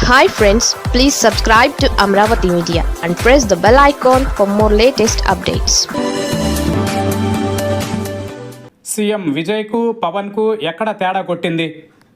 Hi friends, please subscribe to Amravati Media and press the bell icon for more latest updates. CM విజయ్కు పవన్కు ఎక్కడ తేడా కొట్టింది?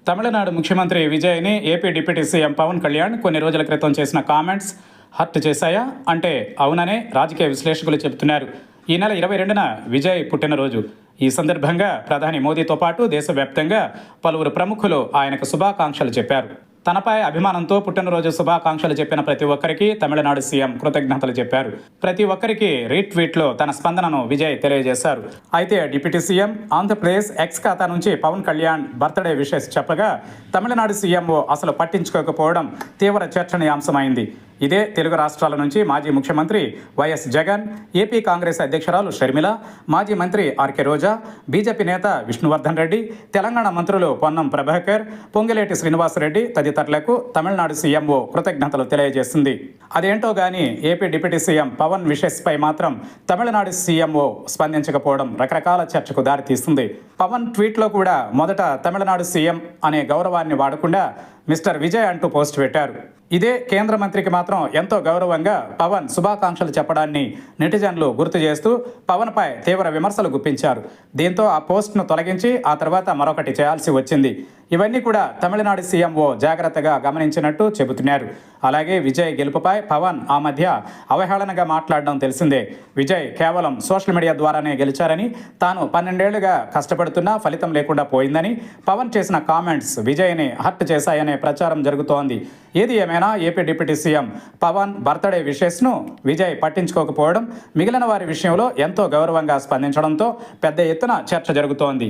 తమిళనాడు ముఖ్యమంత్రి విజయ్ని AP deputy CM Pawan Kalyan కొన్ని రోజుల క్రితం చేసిన కామెంట్స్ హర్ట్ చేశాయా అంటే అవుననే రాజకీయ విశ్లేషకులు చెబుతున్నారు. ఈ నెల 22న విజయ్ పుట్టినరోజు. ఈ సందర్భంగా ప్రధాని మోదీతో పాటు దేశవ్యాప్తంగా పలువురు ప్రముఖులు ఆయనకు శుభాకాంక్షలు చెప్పారు. తనపై అభిమానంతో పుట్టినరోజు శుభాకాంక్షలు చెప్పిన ప్రతి ఒక్కరికి తమిళనాడు సీఎం కృతజ్ఞతలు చెప్పారు. ప్రతి ఒక్కరికి రీట్వీట్లో తన స్పందనను విజయ్ తెలియజేశారు. అయితే డిప్యూటీ సీఎం ఆంధ్రప్రదేశ్ ఎక్స్ ఖాతా నుంచి పవన్ కళ్యాణ్ బర్త్డే విషెస్ చెప్పగా తమిళనాడు సీఎంఓ అసలు పట్టించుకోకపోవడం తీవ్ర చర్చనీయాంశమైంది. ఇదే తెలుగు రాష్ట్రాల నుంచి మాజీ ముఖ్యమంత్రి వైఎస్ జగన్, ఏపీ కాంగ్రెస్ అధ్యక్షురాలు షర్మిల, మాజీ మంత్రి ఆర్కే రోజా, బీజేపీ నేత విష్ణువర్ధన్ రెడ్డి, తెలంగాణ మంత్రులు పొన్నం ప్రభాకర్, పొంగిలేటి శ్రీనివాసరెడ్డి తదితరులకు తమిళనాడు సీఎంఓ కృతజ్ఞతలు తెలియజేసింది. అదేంటో గానీ ఏపీ డిప్యూటీ సీఎం పవన్ విషెస్పై మాత్రం తమిళనాడు సీఎంఓ స్పందించకపోవడం రకరకాల చర్చకు దారితీస్తుంది. పవన్ ట్వీట్లో కూడా మొదట తమిళనాడు సీఎం అనే గౌరవాన్ని వాడకుండా మిస్టర్ విజయ్ అంటూ పోస్ట్ పెట్టారు. ఇదే కేంద్ర మంత్రికి మాత్రం ఎంతో గౌరవంగా పవన్ శుభాకాంక్షలు చెప్పడాన్ని నెటిజన్లు గుర్తు చేస్తూ పవన్పై తీవ్ర విమర్శలు గుప్పించారు. దీంతో ఆ పోస్ట్ను తొలగించి ఆ తర్వాత మరొకటి చేయాల్సి వచ్చింది. ఇవన్నీ కూడా తమిళనాడు సీఎంఓ జాగ్రత్తగా గమనించినట్టు చెబుతున్నారు. అలాగే విజయ్ గెలుపుపై పవన్ ఆ మధ్య అవహేళనగా మాట్లాడడం తెలిసిందే. విజయ్ కేవలం సోషల్ మీడియా ద్వారానే గెలిచారని, తాను 12 ఏళ్లుగా కష్టపడుతున్నా ఫలితం లేకుండా పోయిందని పవన్ చేసిన కామెంట్స్ విజయ్ని హర్ట్ చేశాయనే ప్రచారం జరుగుతోంది. ఏది ఏమైనా AP deputy CM Pawan birthday విషెస్ను విజయ్ పట్టించుకోకపోవడం, మిగిలిన వారి విషయంలో ఎంతో గౌరవంగా స్పందించడంతో పెద్ద ఎత్తున చర్చ జరుగుతోంది.